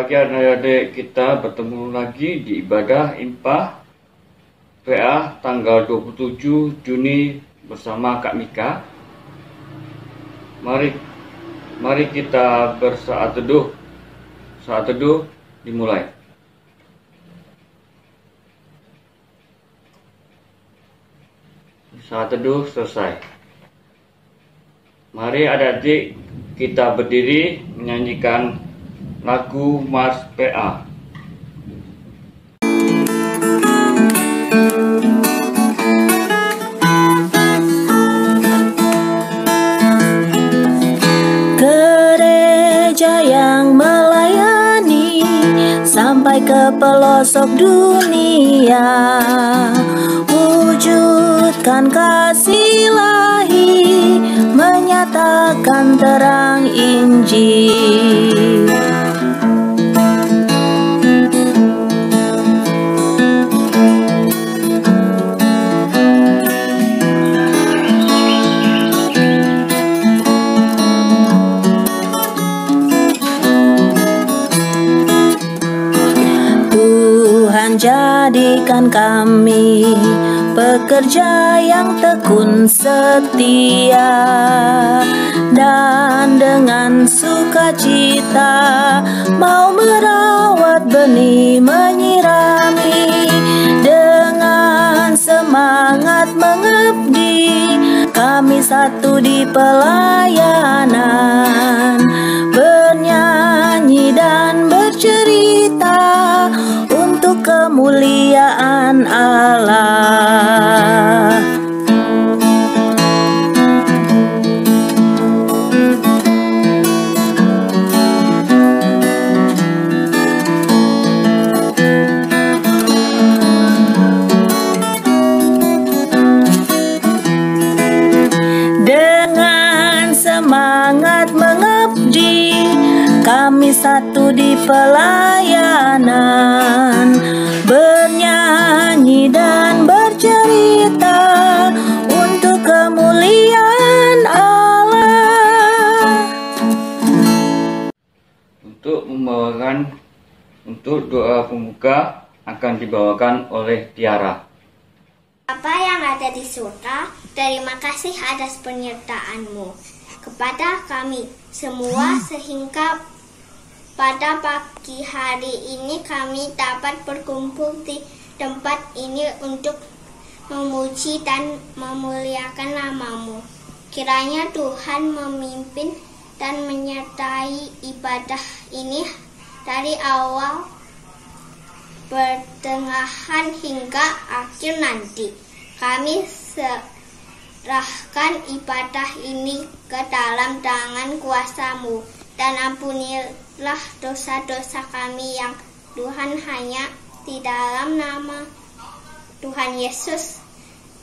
pagi adik-adik, kita bertemu lagi di ibadah Impah PA tanggal 27 Juni bersama Kak Mika. Mari kita bersaat teduh. Saat teduh dimulai. Saat teduh selesai. Mari adik-adik kita berdiri menyanyikan lagu Mars PA. Gereja yang melayani sampai ke pelosok dunia, wujudkan kasih ilahi, menyatakan terang Injil. Tuhan jadikan kami pekerja yang tekun setia, dan dengan sukacita mau merawat benih, menyirami, dengan semangat mengabdi. Kami satu di pelayanan, bernyanyi dan bercerita untuk kemuliaan Allah. Dengan semangat mengabdi, kami satu di pelayanan, bernyanyi dan bercerita untuk kemuliaan Allah. Untuk doa pembuka akan dibawakan oleh Tiara. Bapa yang ada di surga, terima kasih atas penyertaan-Mu kepada kami semua, sehingga pada pagi hari ini kami dapat berkumpul di tempat ini untuk memuji dan memuliakan nama-Mu. Kiranya Tuhan memimpin dan menyertai ibadah ini dari awal, pertengahan hingga akhir nanti. Kami serahkan ibadah ini ke dalam tangan kuasa-Mu, dan ampunilah dosa-dosa kami yang Tuhan, hanya di dalam nama Tuhan Yesus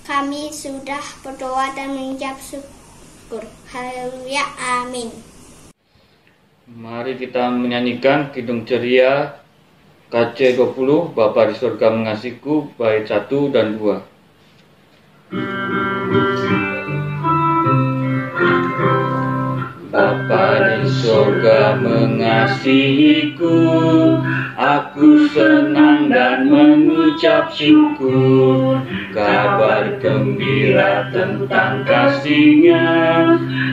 kami sudah berdoa dan mengucap syukur. Haleluya, amin. Mari kita menyanyikan Kidung Ceria KC20, Bapa di Surga Mengasihiku, bait 1 dan 2. Bapa di surga mengasihiku, aku senang dan mengucap syukur. Kabar gembira tentang kasih-Nya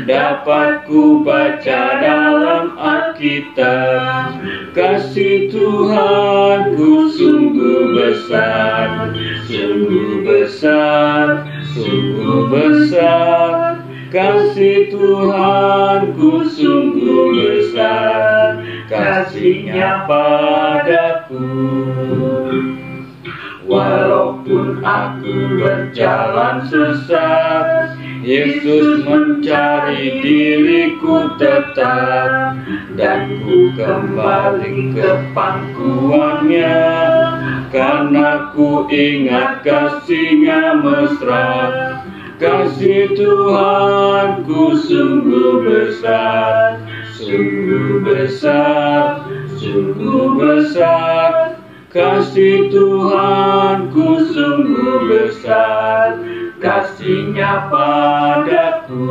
dapat ku baca dalam Alkitab. Kasih Tuhanku sungguh besar, sungguh besar, sungguh besar. Kasih Tuhanku sungguh besar, kasih-Nya padaku. Walaupun aku berjalan sesat, Yesus mencari diriku tetap, dan ku kembali ke pangkuannya, karena ku ingat kasih-Nya mesra. Kasih Tuhanku sungguh besar, sungguh besar, sungguh besar. Kasih Tuhanku sungguh besar, kasih-Nya padaku.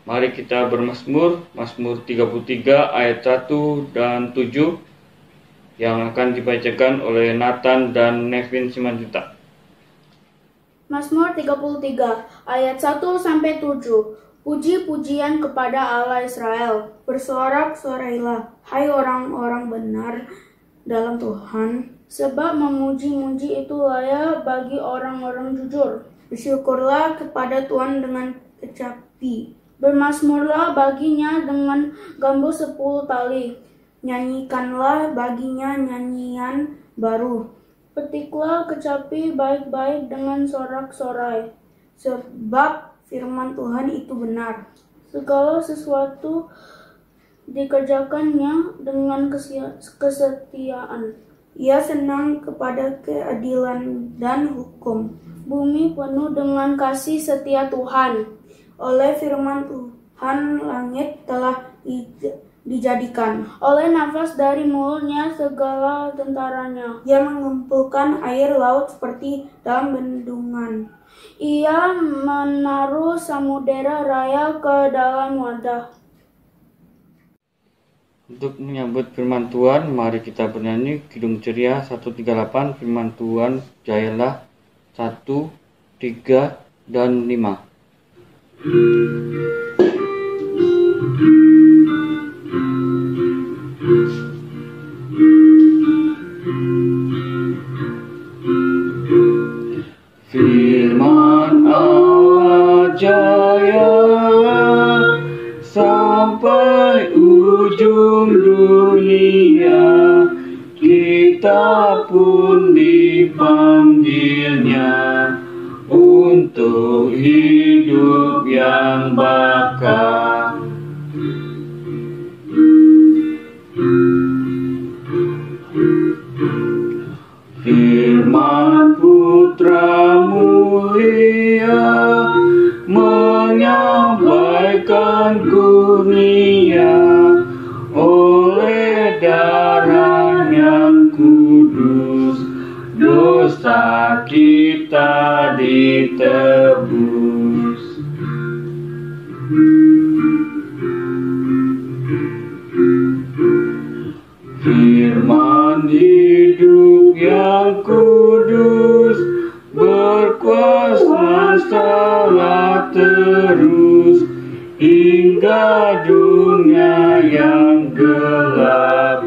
Mari mari kita bermazmur, Mazmur 33 ayat 1 dan 7 yang akan dibacakan oleh Nathan dan Nevin Simanjuta. Mazmur 33 ayat 1 sampai 7. Puji-pujian kepada Allah Israel. Bersorak-sorailah, hai orang-orang benar dalam Tuhan, sebab memuji-muji itu layak bagi orang-orang jujur. Bersyukurlah kepada Tuhan dengan kecapi. Bermazmurlah baginya dengan gambus 10 tali. Nyanyikanlah baginya nyanyian baru. Petiklah kecapi baik-baik dengan sorak-sorai. Sebab firman Tuhan itu benar. Segala sesuatu dikerjakannya dengan kesetiaan. Ia senang kepada keadilan dan hukum. Bumi penuh dengan kasih setia Tuhan. Oleh firman Tuhan langit telah dijadikan. Oleh nafas dari mulutnya segala tentaranya. Ia mengumpulkan air laut seperti dalam bendungan. Ia menaruh samudera raya ke dalam wadah. Untuk menyambut firman Tuhan, mari kita bernyanyi Kidung Ceria 138, firman Tuhan jayalah 1, 3, dan 5. Firman Allah jaya sampai ujung dunia, kita pun dipanggilnya untuk hidup yang bakal. Firman Putra mulia menyampaikan kurnia, oleh darah yang kudus dosa kita ditebus. Firman hidup yang kudus berkuasa salah terus hingga dunia yang gelap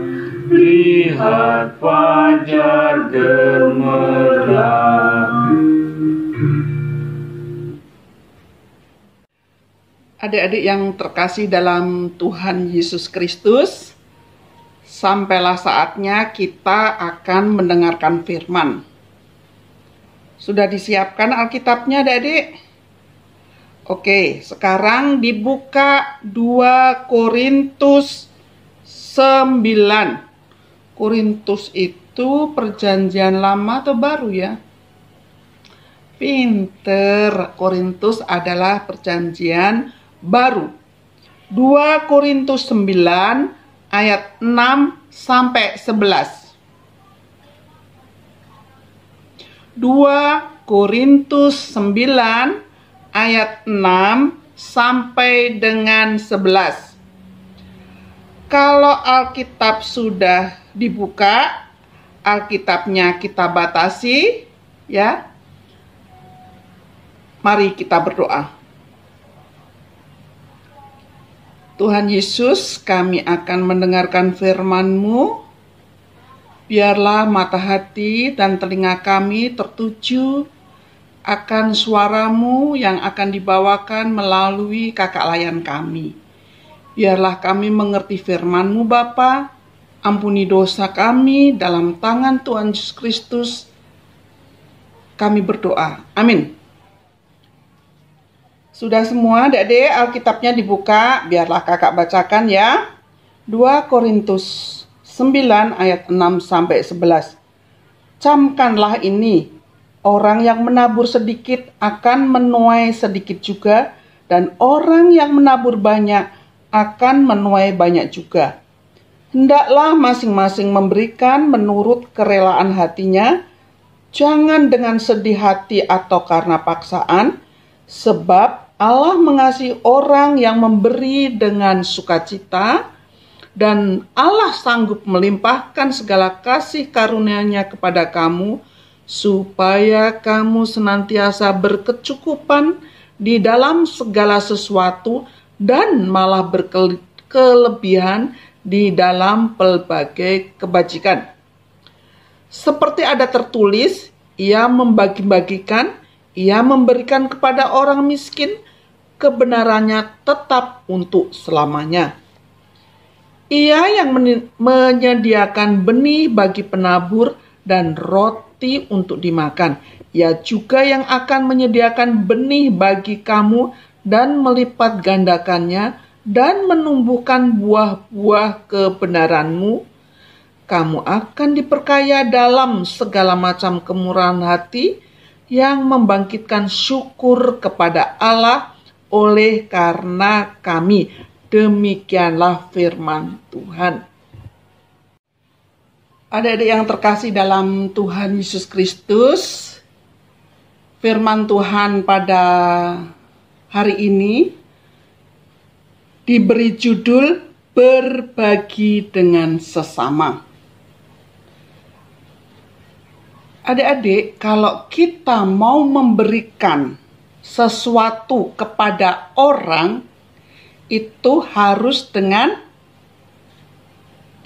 lihat fajar gemerlap. Adik-adik yang terkasih dalam Tuhan Yesus Kristus, sampailah saatnya kita akan mendengarkan firman. Sudah disiapkan Alkitabnya, adik-adik? Oke, sekarang dibuka 2 Korintus 9. Korintus itu perjanjian lama atau baru ya? Pinter, Korintus adalah perjanjian baru. 2 Korintus 9 ayat 6 sampai 11. 2 Korintus 9 ayat 6 sampai dengan 11. Kalau Alkitab sudah dibuka, Alkitabnya kita batasi, ya. Mari kita berdoa. Tuhan Yesus, kami akan mendengarkan firman-Mu. Biarlah mata hati dan telinga kami tertuju akan suara-Mu yang akan dibawakan melalui kakak layan kami. Biarlah kami mengerti firman-Mu, Bapa. Ampuni dosa kami dalam tangan Tuhan Yesus Kristus. Kami berdoa. Amin. Sudah semua, adik-adik, Alkitabnya dibuka. Biarlah kakak bacakan ya. 2 Korintus 9 ayat 6 sampai 11. Camkanlah ini, orang yang menabur sedikit akan menuai sedikit juga, dan orang yang menabur banyak akan menuai banyak juga. Hendaklah masing-masing memberikan menurut kerelaan hatinya, jangan dengan sedih hati atau karena paksaan, sebab Allah mengasihi orang yang memberi dengan sukacita, dan Allah sanggup melimpahkan segala kasih karunia-Nya kepada kamu, supaya kamu senantiasa berkecukupan di dalam segala sesuatu dan malah berkelebihan di dalam pelbagai kebajikan. Seperti ada tertulis, Ia membagi-bagikan, Ia memberikan kepada orang miskin, kebenarannya tetap untuk selamanya. Ia yang menyediakan benih bagi penabur dan roti untuk dimakan. Ia juga yang akan menyediakan benih bagi kamu dan melipat gandakannya dan menumbuhkan buah-buah kebenaranmu. Kamu akan diperkaya dalam segala macam kemurahan hati yang membangkitkan syukur kepada Allah oleh karena kami. Demikianlah firman Tuhan. Adik-adik yang terkasih dalam Tuhan Yesus Kristus, firman Tuhan pada hari ini diberi judul berbagi dengan sesama. Adik-adik, kalau kita mau memberikan sesuatu kepada orang, itu harus dengan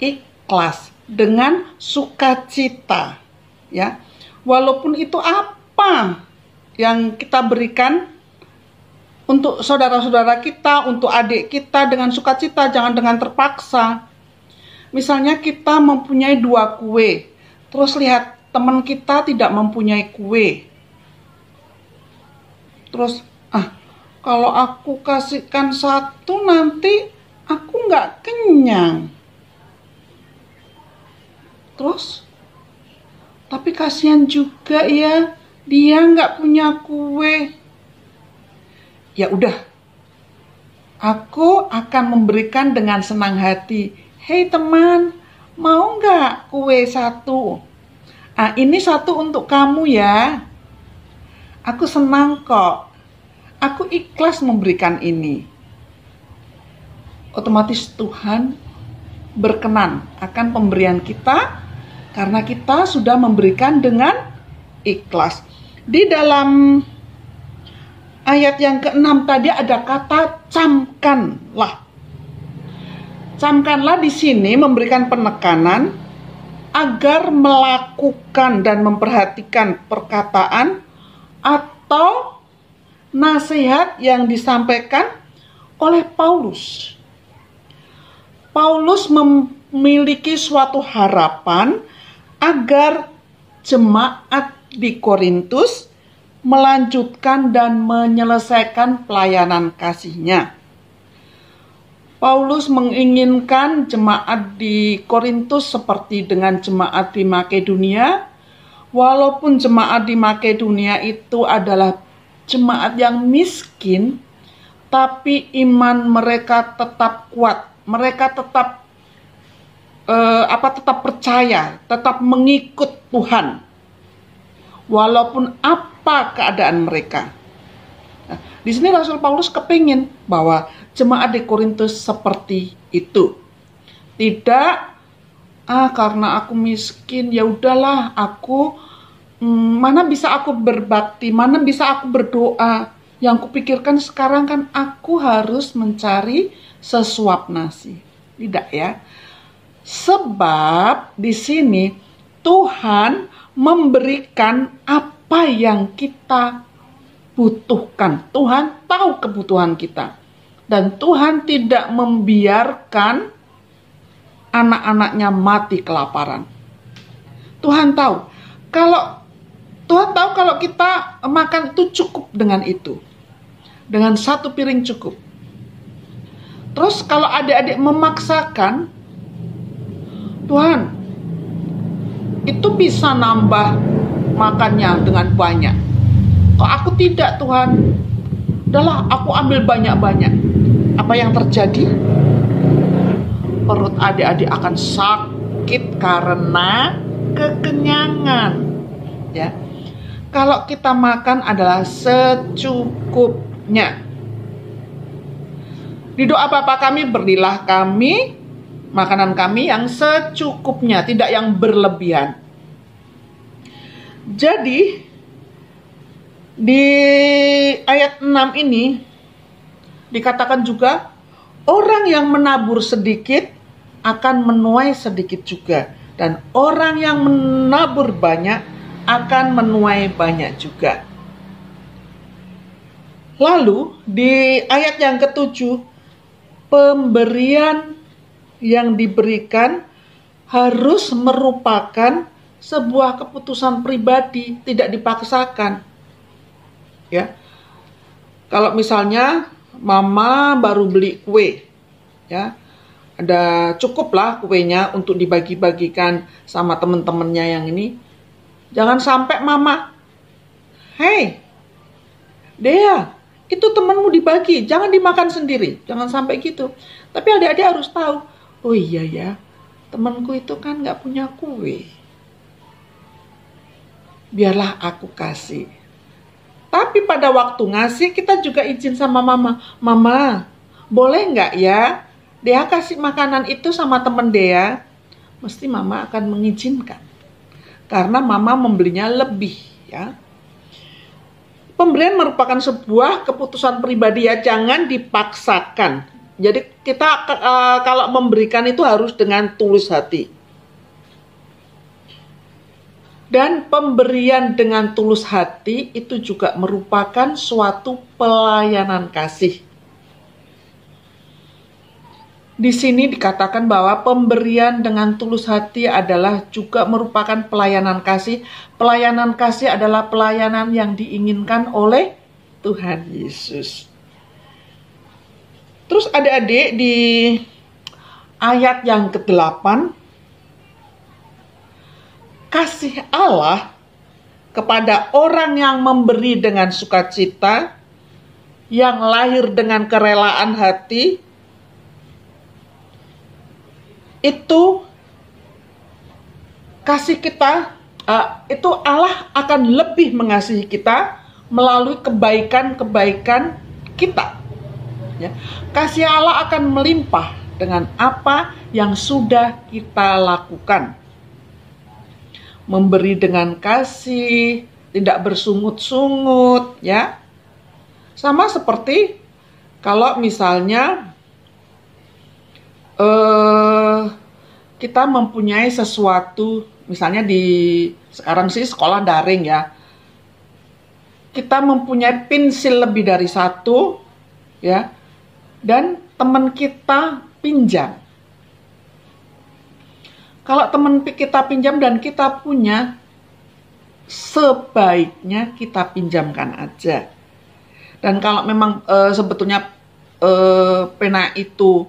ikhlas, dengan sukacita, ya. Walaupun itu apa yang kita berikan untuk saudara-saudara kita, untuk adik kita, dengan sukacita, jangan dengan terpaksa. Misalnya kita mempunyai 2 kue, terus lihat teman kita tidak mempunyai kue. Terus, kalau aku kasihkan 1 nanti aku nggak kenyang. Terus, tapi kasihan juga ya, dia nggak punya kue. Ya udah, aku akan memberikan dengan senang hati. Hei teman, mau nggak kue 1? Ini 1 untuk kamu ya. Aku senang kok. Aku ikhlas memberikan ini. Otomatis Tuhan berkenan akan pemberian kita karena kita sudah memberikan dengan ikhlas. Di dalam ayat yang ke-6 tadi ada kata camkanlah. Camkanlah di sini memberikan penekanan agar melakukan dan memperhatikan perkataan atau nasihat yang disampaikan oleh Paulus. Paulus memiliki suatu harapan agar jemaat di Korintus melanjutkan dan menyelesaikan pelayanan kasihnya. Paulus menginginkan jemaat di Korintus seperti dengan jemaat di Makedonia, walaupun jemaat di Makedonia itu adalah jemaat yang miskin, tapi iman mereka tetap kuat. Mereka tetap tetap percaya, tetap mengikut Tuhan, walaupun apa keadaan mereka. Nah, di sini Rasul Paulus kepingin bahwa jemaat di Korintus seperti itu. Tidak, karena aku miskin, ya udahlah aku mana bisa aku berbakti, mana bisa aku berdoa. Yang kupikirkan sekarang kan aku harus mencari sesuap nasi. Tidak ya. Sebab di sini Tuhan memberikan apa yang kita butuhkan. Tuhan tahu kebutuhan kita. Dan Tuhan tidak membiarkan anak-anaknya mati kelaparan. Tuhan tahu kalau kita makan itu cukup dengan itu. Dengan 1 piring cukup. Terus kalau adik-adik memaksakan, Tuhan, itu bisa nambah makannya dengan banyak. Kok aku tidak, Tuhan? Udahlah, aku ambil banyak-banyak. Apa yang terjadi? Perut adik-adik akan sakit karena kekenyangan. Ya. Kalau kita makan adalah secukupnya. Di doa Bapa kami, berilah kami makanan kami yang secukupnya, tidak yang berlebihan. Jadi di ayat 6 ini dikatakan juga, orang yang menabur sedikit akan menuai sedikit juga, dan orang yang menabur banyak akan menuai banyak juga. Lalu di ayat yang ke-7, pemberian yang diberikan harus merupakan sebuah keputusan pribadi, tidak dipaksakan. Ya. Kalau misalnya mama baru beli kue, ya, ada cukuplah kuenya untuk dibagi-bagikan sama teman-temannya yang ini. Jangan sampai mama, "Hei, Dea, itu temanmu dibagi, jangan dimakan sendiri." Jangan sampai gitu. Tapi adik-adik harus tahu, oh iya ya, temanku itu kan gak punya kue, biarlah aku kasih. Tapi pada waktu ngasih, kita juga izin sama mama, "Mama, boleh nggak ya Dea kasih makanan itu sama temen Dea?" Mesti mama akan mengizinkan, karena mama membelinya lebih, ya. Pemberian merupakan sebuah keputusan pribadi, ya, jangan dipaksakan. Jadi kita kalau memberikan itu harus dengan tulus hati. Dan pemberian dengan tulus hati itu juga merupakan suatu pelayanan kasih. Di sini dikatakan bahwa pemberian dengan tulus hati adalah juga merupakan pelayanan kasih. Pelayanan kasih adalah pelayanan yang diinginkan oleh Tuhan Yesus. Terus adik-adik di ayat yang ke-8, kasih Allah kepada orang yang memberi dengan sukacita, yang lahir dengan kerelaan hati, itu kasih kita, itu Allah akan lebih mengasihi kita melalui kebaikan-kebaikan kita. Ya. Kasih Allah akan melimpah dengan apa yang sudah kita lakukan. Memberi dengan kasih, tidak bersungut-sungut, ya. Sama seperti kalau misalnya kita mempunyai sesuatu, misalnya sekarang sih sekolah daring, ya. Kita mempunyai pensil lebih dari satu, ya, dan teman kita pinjam. Kalau teman kita pinjam dan kita punya, sebaiknya kita pinjamkan aja. Dan kalau memang sebetulnya pena itu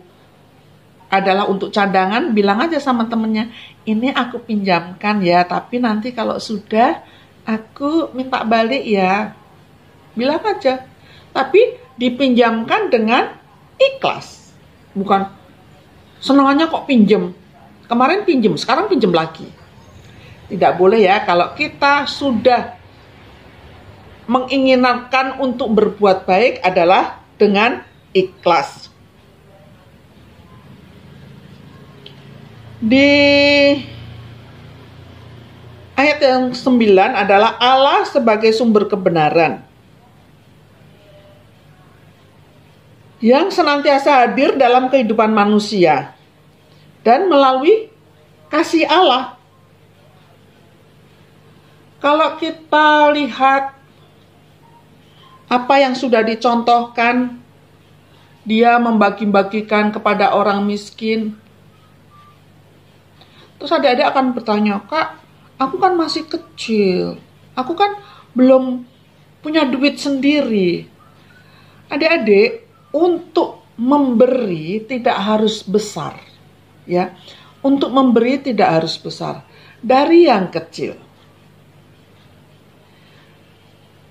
adalah untuk cadangan, bilang aja sama temennya, "Ini aku pinjamkan ya, tapi nanti kalau sudah aku minta balik ya." Bilang aja. Tapi dipinjamkan dengan ikhlas. Bukan senangannya kok pinjam. Kemarin pinjam, sekarang pinjam lagi. Tidak boleh, ya. Kalau kita sudah menginginkan untuk berbuat baik adalah dengan ikhlas. Di ayat yang 9 adalah Allah sebagai sumber kebenaran, yang senantiasa hadir dalam kehidupan manusia dan melalui kasih Allah. Kalau kita lihat apa yang sudah dicontohkan, dia membagi-bagikan kepada orang miskin. Terus adik-adik akan bertanya, "Kak, aku kan masih kecil, aku kan belum punya duit sendiri." Adik-adik, untuk memberi tidak harus besar, ya. Untuk memberi tidak harus besar, dari yang kecil.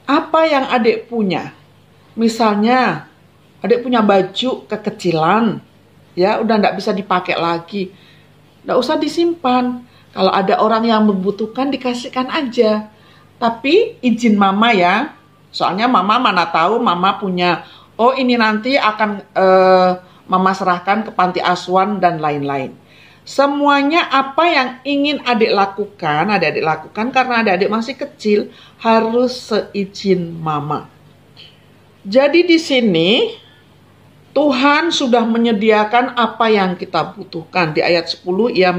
Apa yang adik punya? Misalnya, adik punya baju kekecilan, ya, udah nggak bisa dipakai lagi, nggak usah disimpan. Kalau ada orang yang membutuhkan, dikasihkan aja. Tapi izin mama, ya, soalnya mama mana tahu mama punya, oh ini nanti akan memasrahkan ke panti asuhan dan lain-lain. Semuanya apa yang ingin adik-adik lakukan karena adik-adik masih kecil harus seizin mama. Jadi di sini Tuhan sudah menyediakan apa yang kita butuhkan. Di ayat 10 ia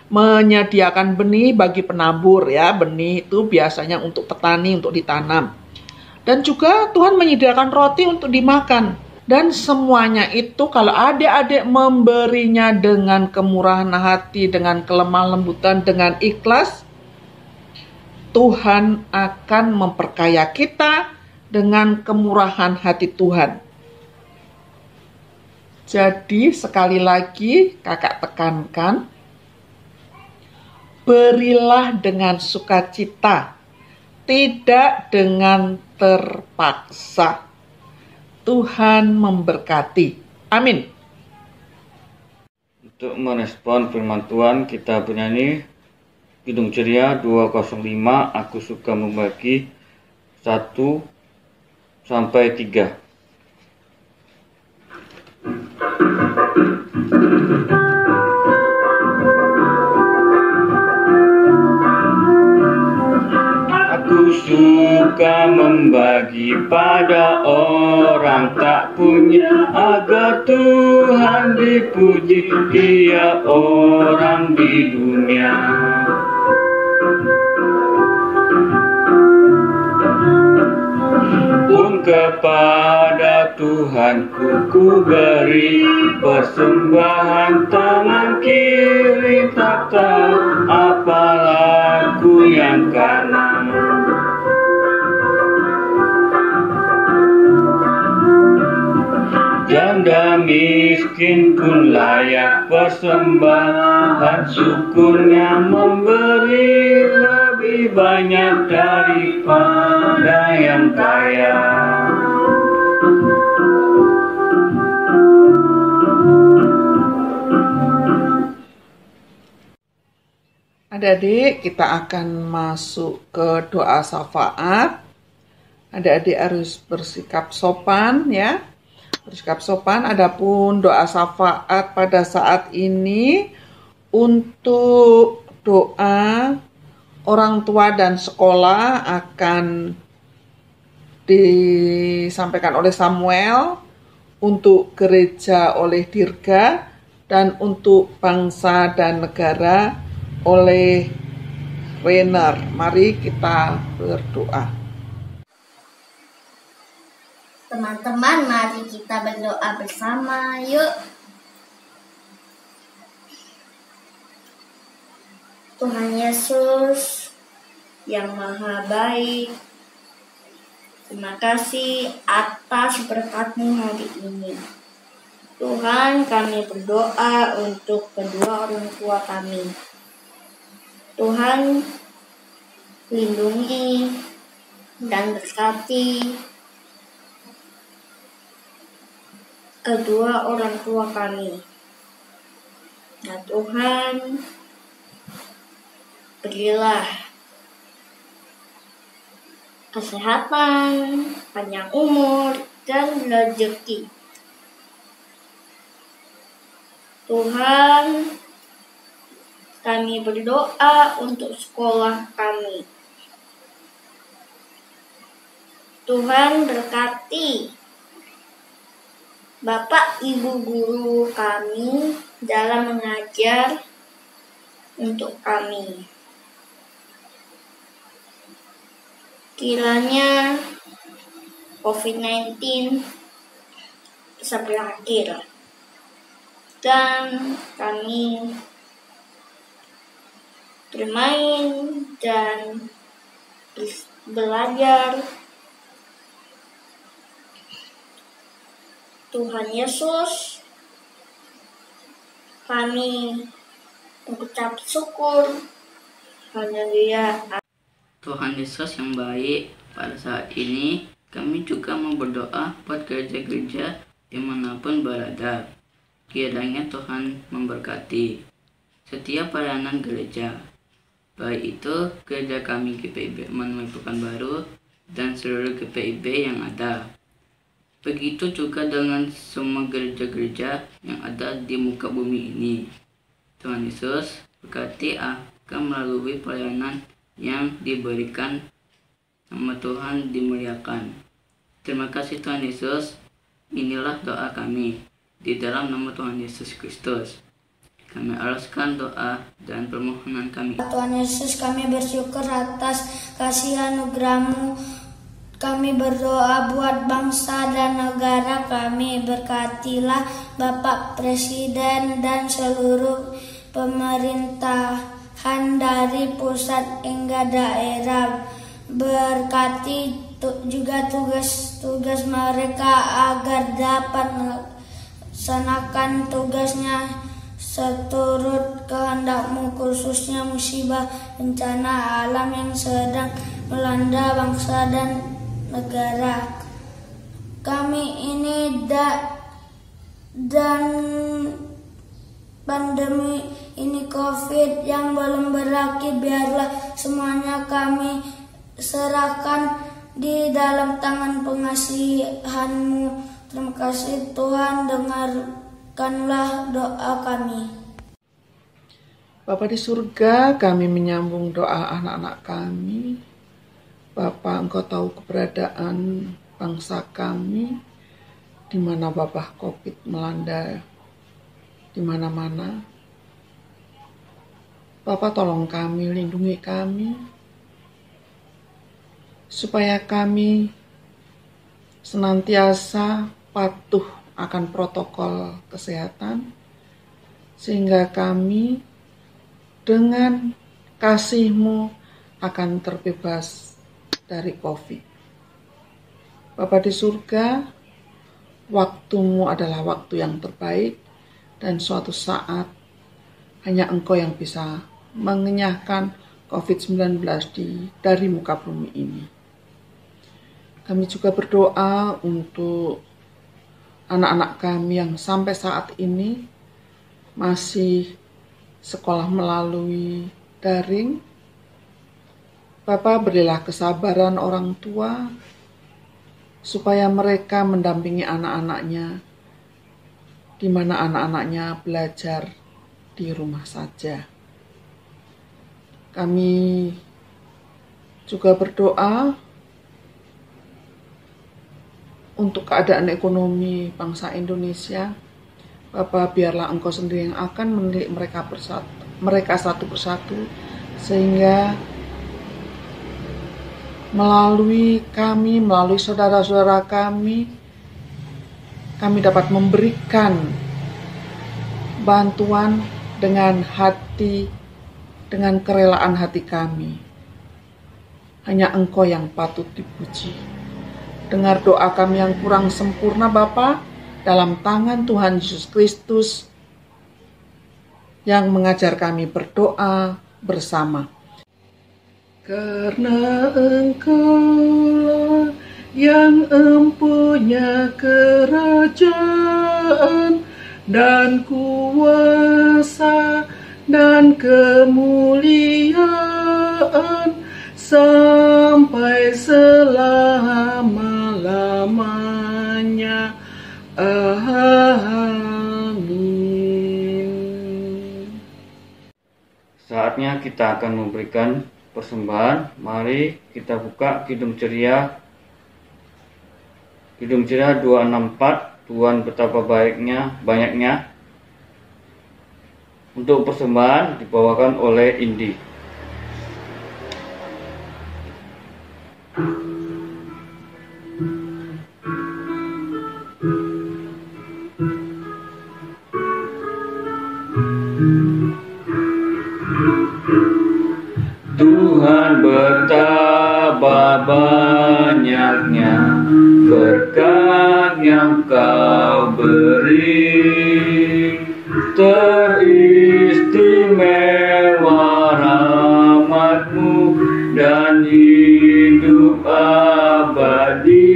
menyediakan benih bagi penabur ya. Benih itu biasanya untuk petani untuk ditanam. Dan juga Tuhan menyediakan roti untuk dimakan. Dan semuanya itu kalau adik-adik memberinya dengan kemurahan hati, dengan kelemah lembutan, dengan ikhlas, Tuhan akan memperkaya kita dengan kemurahan hati Tuhan. Jadi sekali lagi kakak tekankan, berilah dengan sukacita, tidak dengan terpaksa. Tuhan memberkati. Amin. Untuk merespon firman Tuhan, kita bernyanyi Kidung Ceria 205, Aku Suka Membagi 1 sampai 3. Aku suka membagi pada orang tak punya, agar Tuhan dipuji tiap orang di dunia. Pun kepada Tuhanku ku beri persembahan, tangan kiri tak tahu apa laku yang kanan. Janda miskin pun layak persembahan, syukurnya memberi lebih banyak daripada yang kaya. Adik-adik, kita akan masuk ke doa syafaat. Adik-adik harus bersikap sopan ya. Bersikap sopan. Adapun doa syafaat pada saat ini untuk doa orang tua dan sekolah akan disampaikan oleh Samuel, untuk gereja oleh Dirga, dan untuk bangsa dan negara oleh Rainer. Mari kita berdoa. Teman-teman, mari kita berdoa bersama, yuk. Tuhan Yesus yang Maha Baik, terima kasih atas berkat-Mu hari ini. Tuhan, kami berdoa untuk kedua orang tua kami. Tuhan, lindungi dan berkati kedua orang tua kami. Ya Tuhan, berilah kesehatan, panjang umur, dan rezeki. Tuhan, kami berdoa untuk sekolah kami. Tuhan, berkati Bapak Ibu guru kami dalam mengajar untuk kami. Kiranya COVID-19 bisa berakhir dan kami bermain dan belajar. Tuhan Yesus, kami mengucap syukur. Haleluya. Tuhan Yesus yang baik, pada saat ini kami juga mau berdoa buat gereja-gereja dimanapun berada. Kiranya Tuhan memberkati setiap pelayanan gereja, baik itu gereja kami GPIB Emmanuel Pekanbaru dan seluruh GPIB yang ada. Begitu juga dengan semua gereja-gereja yang ada di muka bumi ini. Tuhan Yesus berkati akan melalui pelayanan yang diberikan, nama Tuhan dimuliakan. Terima kasih Tuhan Yesus. Inilah doa kami di dalam nama Tuhan Yesus Kristus. Kami alaskan doa dan permohonan kami. Tuhan Yesus, kami bersyukur atas kasih anugerah-Mu. Kami berdoa buat bangsa dan negara kami. Berkatilah Bapak Presiden dan seluruh pemerintahan dari pusat hingga daerah. Berkati juga tugas-tugas mereka agar dapat melaksanakan tugasnya seturut kehendak-Mu, khususnya musibah bencana alam yang sedang melanda bangsa dan negara kami ini dan pandemi ini COVID yang belum berakhir. Biarlah semuanya kami serahkan di dalam tangan pengasihan-Mu. Terima kasih Tuhan, dengarkanlah doa kami. Bapa di surga, kami menyambung doa anak-anak kami. Bapa, Engkau tahu keberadaan bangsa kami, di mana wabah COVID melanda di mana-mana. Bapa, tolong kami, lindungi kami, supaya kami senantiasa patuh akan protokol kesehatan, sehingga kami dengan kasih-Mu akan terbebas dari COVID. Bapa di surga, waktu-Mu adalah waktu yang terbaik, dan suatu saat hanya Engkau yang bisa mengenyahkan COVID-19 dari muka bumi ini. Kami juga berdoa untuk anak-anak kami yang sampai saat ini masih sekolah melalui daring. Bapa, berilah kesabaran orang tua supaya mereka mendampingi anak-anaknya, di mana anak-anaknya belajar di rumah saja. Kami juga berdoa untuk keadaan ekonomi bangsa Indonesia. Bapa, biarlah Engkau sendiri yang akan menilik mereka satu persatu, sehingga melalui kami, melalui saudara-saudara kami dapat memberikan bantuan dengan hati, dengan kerelaan hati kami. Hanya Engkau yang patut dipuji. Dengar doa kami yang kurang sempurna, Bapa, dalam tangan Tuhan Yesus Kristus yang mengajar kami berdoa bersama. Karena Engkaulah yang empunya kerajaan dan kuasa dan kemuliaan sampai selama-lamanya. Amin. Saatnya kita akan memberikan persembahan. Mari kita buka Kidung Ceria 264. Tuhan betapa banyaknya. Untuk persembahan dibawakan oleh Indi. Tuhan betapa banyaknya berkat yang Kau beri, teristimewa rahmat-Mu dan hidup abadi.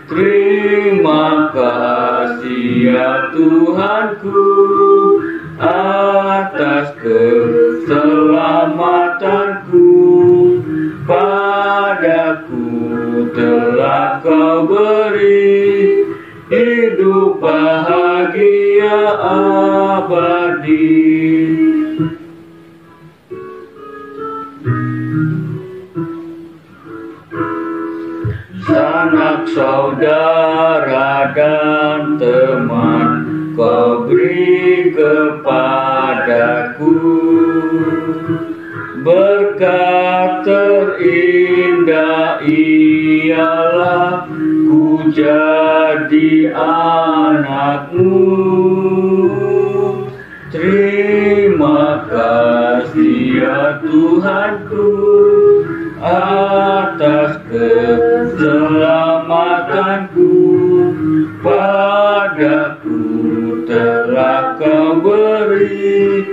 Terima kasih ya Tuhanku atas keselamatanku padaku telah Kau beri hidup bahagia abadi. Sanak saudara dan teman Kau beri kepadaku, berkat terindah ialah ku jadi anakmu. Terima kasih ya Tuhanku atas keselamatanku. Padaku telah Kau beri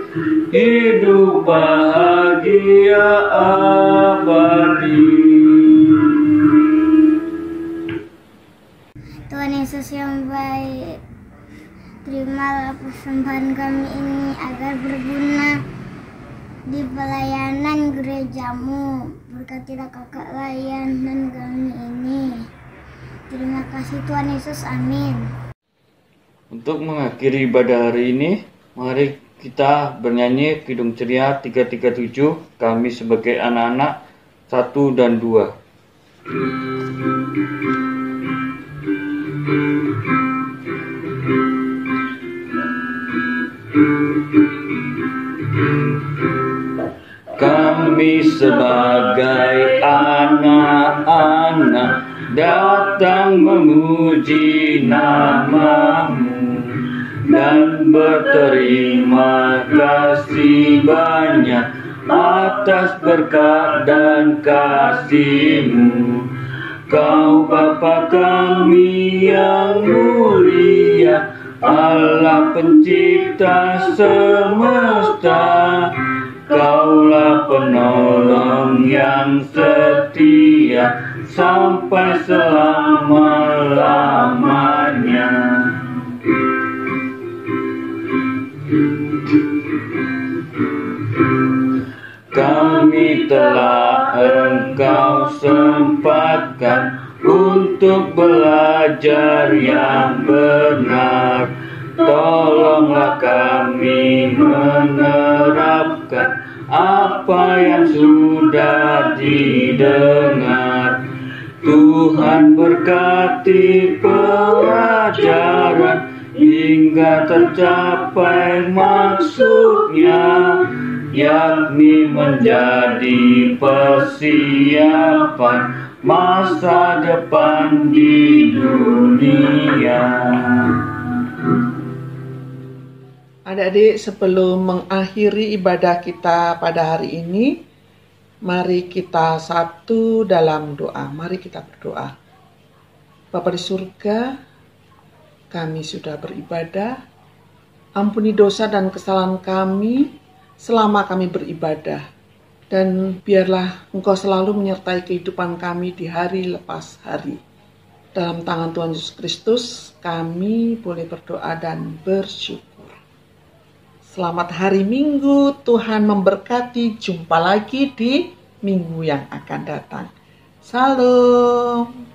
hidup bahagia abadi. Tuhan Yesus yang baik, terimalah persembahan kami ini agar berguna di pelayanan gerejamu. Berkatilah kakak layanan kami ini. Terima kasih Tuhan Yesus, amin. Untuk mengakhiri ibadah hari ini, mari kita bernyanyi Kidung Ceria 337, Kami Sebagai Anak-anak 1 dan 2. Kami sebagai anak-anak datang memuji nama-Mu dan berterima kasih banyak atas berkat dan kasih-Mu. Kau Bapa kami yang mulia, Allah pencipta semesta. Kaulah penolong yang setia sampai selama-lamanya. Kami telah Engkau sempatkan untuk belajar yang benar. Tolonglah kami menerapkan apa yang sudah didengar. Tuhan berkati pelajaran hingga tercapai maksudnya, yakni menjadi persiapan masa depan di dunia. Adik-adik, sebelum mengakhiri ibadah kita pada hari ini, mari kita satu dalam doa. Mari kita berdoa. Bapa di surga, kami sudah beribadah. Ampuni dosa dan kesalahan kami selama kami beribadah. Dan biarlah Engkau selalu menyertai kehidupan kami di hari lepas hari. Dalam tangan Tuhan Yesus Kristus, kami boleh berdoa dan bersyukur. Selamat hari Minggu, Tuhan memberkati. Jumpa lagi di minggu yang akan datang. Salam.